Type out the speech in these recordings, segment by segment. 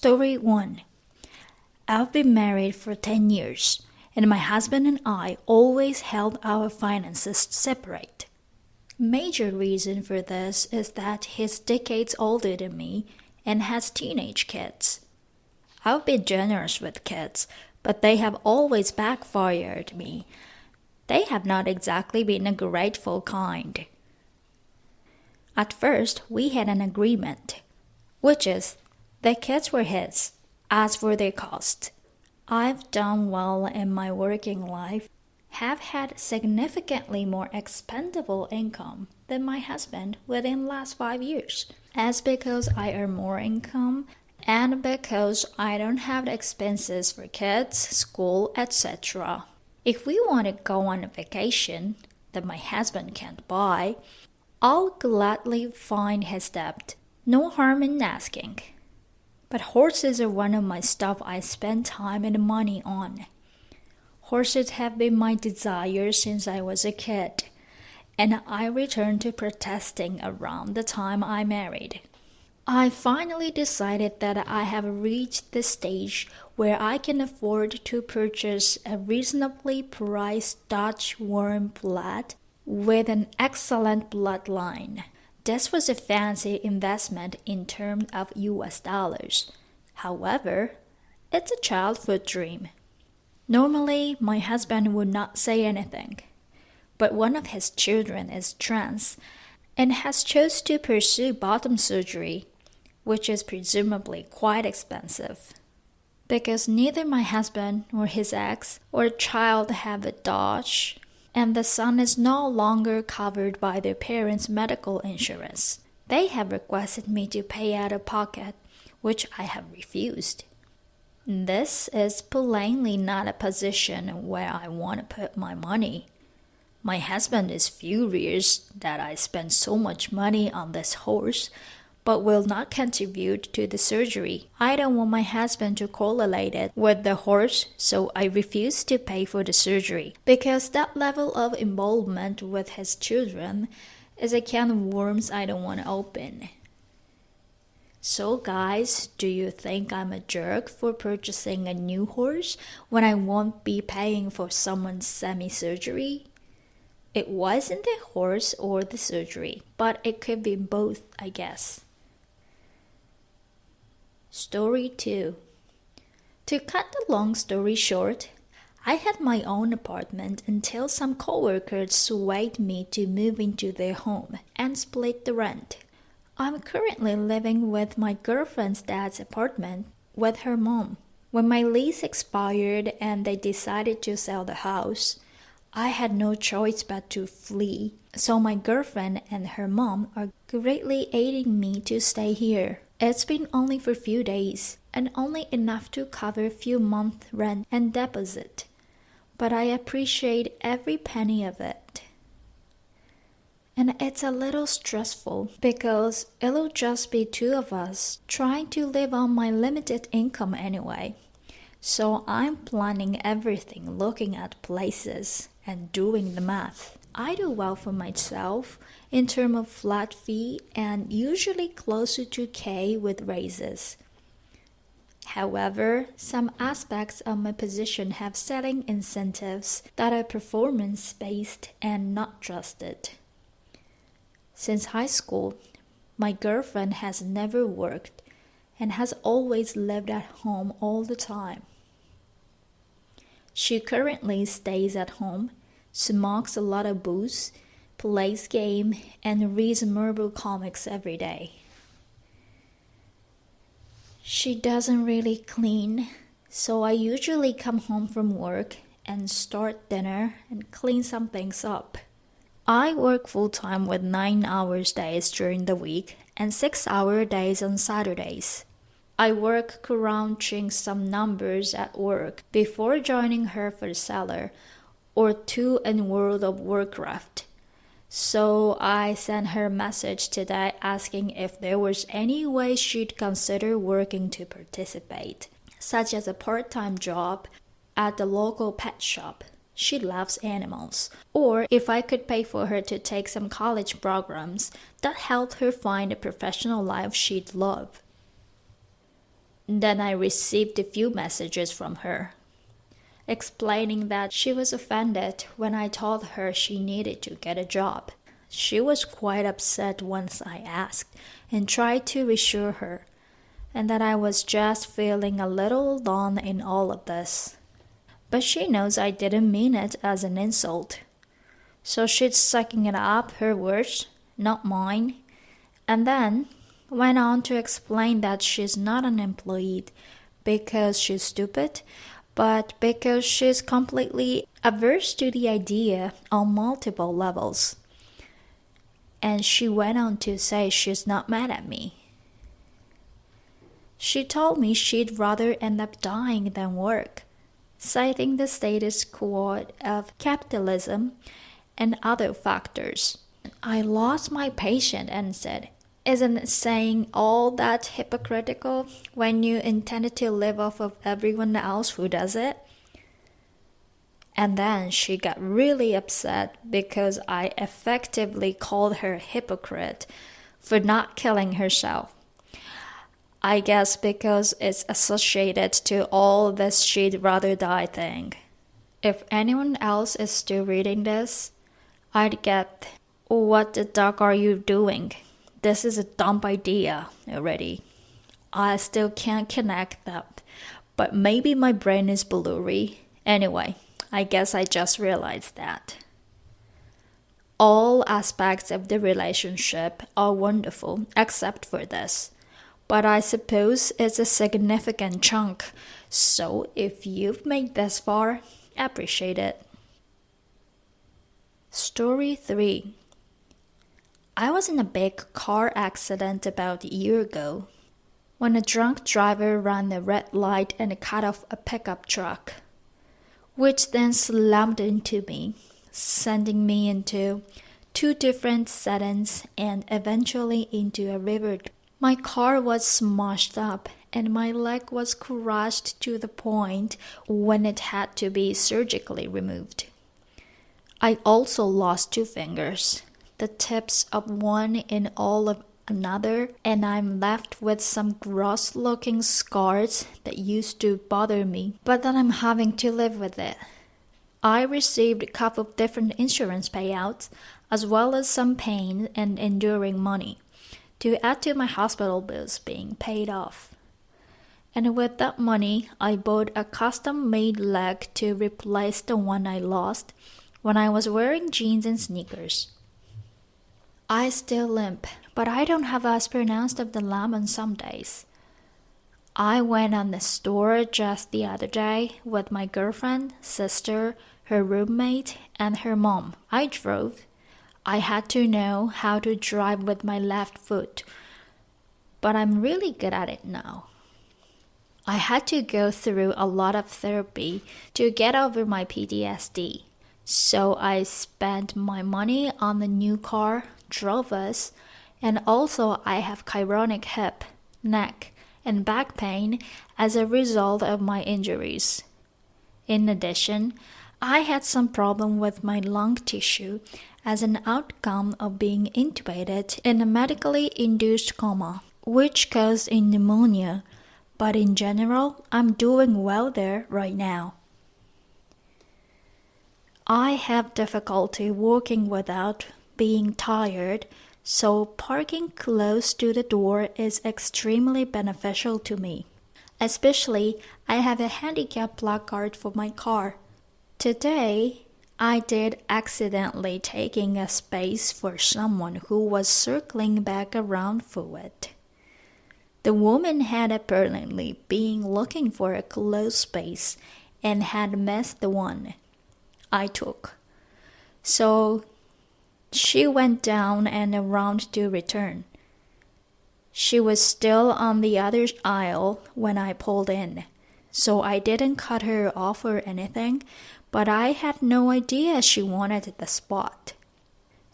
Story 1. I've been married for 10 years, and my husband and I always held our finances separate. Major reason for this is that he's decades older than me and has teenage kids. I've been generous with kids, but they have always backfired me. They have not exactly been a grateful kind. At first, we had an agreement, which is the kids were his. As for their cost, I've done well in my working life, have had significantly more expendable income than my husband within the last 5 years. As because I earn more income and because I don't have the expenses for kids, school, etc. If we want to go on a vacation that my husband can't buy, I'll gladly find his debt. No harm in asking. But horses are one of my stuff I spend time and money on. Horses have been my desire since I was a kid, and I returned to protesting around the time I married. I finally decided that I have reached the stage where I can afford to purchase a reasonably priced Dutch warm blood with an excellent bloodline. This was a fancy investment in terms of US dollars. However, it's a childhood dream. Normally, my husband would not say anything, but one of his children is trans and has chose to pursue bottom surgery, which is presumably quite expensive. Because neither my husband nor his ex or child have a Dodge, and the son is no longer covered by their parents' medical insurance. They have requested me to pay out of pocket, which I have refused. This is plainly not a position where I want to put my money. My husband is furious that I spend so much money on this horse, but will not contribute to the surgery. I don't want my husband to correlate it with the horse, so I refuse to pay for the surgery, because that level of involvement with his children is a can of worms I don't want to open. So guys, do you think I'm a jerk for purchasing a new horse when I won't be paying for someone's semi-surgery? It wasn't the horse or the surgery, but it could be both, I guess. Story 2. To cut the long story short, I had my own apartment until some coworkers swayed me to move into their home and split the rent. I'm currently living with my girlfriend's dad's apartment with her mom. When my lease expired and they decided to sell the house, I had no choice but to flee, so my girlfriend and her mom are greatly aiding me to stay here. It's been only for a few days, and only enough to cover a few months' rent and deposit, but I appreciate every penny of it. And it's a little stressful, because it'll just be two of us trying to live on my limited income anyway. So I'm planning everything, looking at places, and doing the math. I do well for myself in terms of flat fee and usually closer to K with raises. However, some aspects of my position have selling incentives that are performance-based and not trusted. Since high school, my girlfriend has never worked and has always lived at home all the time. She currently stays at home, smokes a lot of booze, plays game, and reads Marvel comics every day. She doesn't really clean, so I usually come home from work and start dinner and clean some things up. I work full-time with 9-hour days during the week and 6-hour days on Saturdays. I work crunching some numbers at work before joining her for Cellar or 2 in World of Warcraft. So I sent her a message today asking if there was any way she'd consider working to participate, such as a part-time job at the local pet shop. She loves animals. Or if I could pay for her to take some college programs that help her find a professional life she'd love. Then I received a few messages from her, explaining that she was offended when I told her she needed to get a job. She was quite upset once I asked and tried to reassure her, and that I was just feeling a little alone in all of this. But she knows I didn't mean it as an insult. So she's sucking it up, her words, not mine, and then went on to explain that she's not an employee because she's stupid, but because she's completely averse to the idea on multiple levels. And she went on to say she's not mad at me. She told me she'd rather end up dying than work, citing the status quo of capitalism and other factors. I lost my patience and said, "Isn't saying all that hypocritical when you intended to live off of everyone else who does it?" And then she got really upset because I effectively called her a hypocrite for not killing herself. I guess because it's associated to all this she'd rather die thing. If anyone else is still reading this, I'd get, "What the duck are you doing? This is a dumb idea already." I still can't connect that, but maybe my brain is blurry. Anyway, I guess I just realized that. All aspects of the relationship are wonderful except for this, but I suppose it's a significant chunk, so if you've made this far, appreciate it. Story 3. I was in a big car accident about a year ago when a drunk driver ran a red light and cut off a pickup truck, which then slammed into me, sending me into 2 different settings and eventually into a river. My car was smashed up and my leg was crushed to the point when it had to be surgically removed. I also lost 2 fingers, the tips of one and all of another, and I'm left with some gross-looking scars that used to bother me, but that I'm having to live with it. I received a couple of different insurance payouts, as well as some pain and enduring money, to add to my hospital bills being paid off. And with that money, I bought a custom-made leg to replace the one I lost when I was wearing jeans and sneakers. I still limp, but I don't have as pronounced of the limp on some days. I went on the store just the other day with my girlfriend, sister, her roommate, and her mom. I drove. I had to know how to drive with my left foot, but I'm really good at it now. I had to go through a lot of therapy to get over my PTSD, so I spent my money on the new car, drove us, and also I have chronic hip, neck, and back pain as a result of my injuries. In addition, I had some problem with my lung tissue as an outcome of being intubated in a medically induced coma, which caused a pneumonia, but in general, I'm doing well there right now. I have difficulty walking without being tired, so parking close to the door is extremely beneficial to me. Especially, I have a handicap placard for my car. Today, I did accidentally taking a space for someone who was circling back around for it. The woman had apparently been looking for a closed space and had missed the one I took. So she went down and around to return. She was still on the other aisle when I pulled in, so I didn't cut her off or anything, but I had no idea she wanted the spot.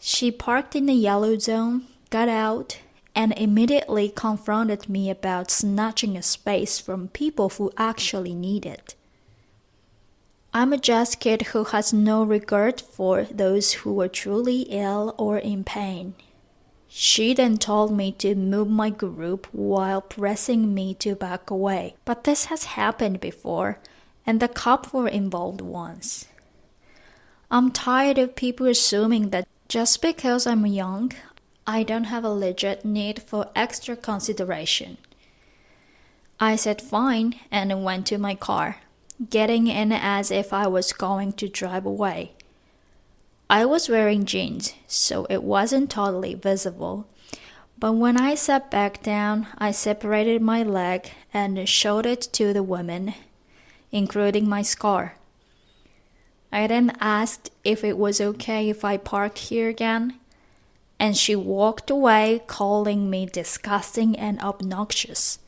She parked in the yellow zone, got out, and immediately confronted me about snatching a space from people who actually need it. I'm a jazz kid who has no regard for those who are truly ill or in pain. She then told me to move my group while pressing me to back away. But this has happened before, and the cops were involved once. I'm tired of people assuming that just because I'm young, I don't have a legit need for extra consideration. I said fine and went to my car, getting in as if I was going to drive away. I was wearing jeans, so it wasn't totally visible, but when I sat back down, I separated my leg and showed it to the woman, including my scar. I then asked if it was okay if I parked here again, and she walked away calling me disgusting and obnoxious,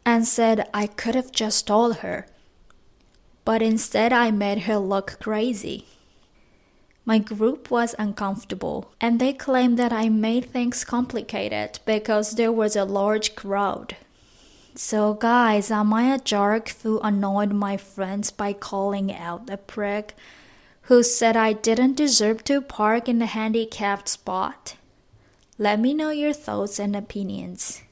and said I could have just told her, but instead I made her look crazy. My group was uncomfortable, and they claimed that I made things complicated because there was a large crowd. So guys, am I a jerk who annoyed my friends by calling out a prick who said I didn't deserve to park in the handicapped spot? Let me know your thoughts and opinions.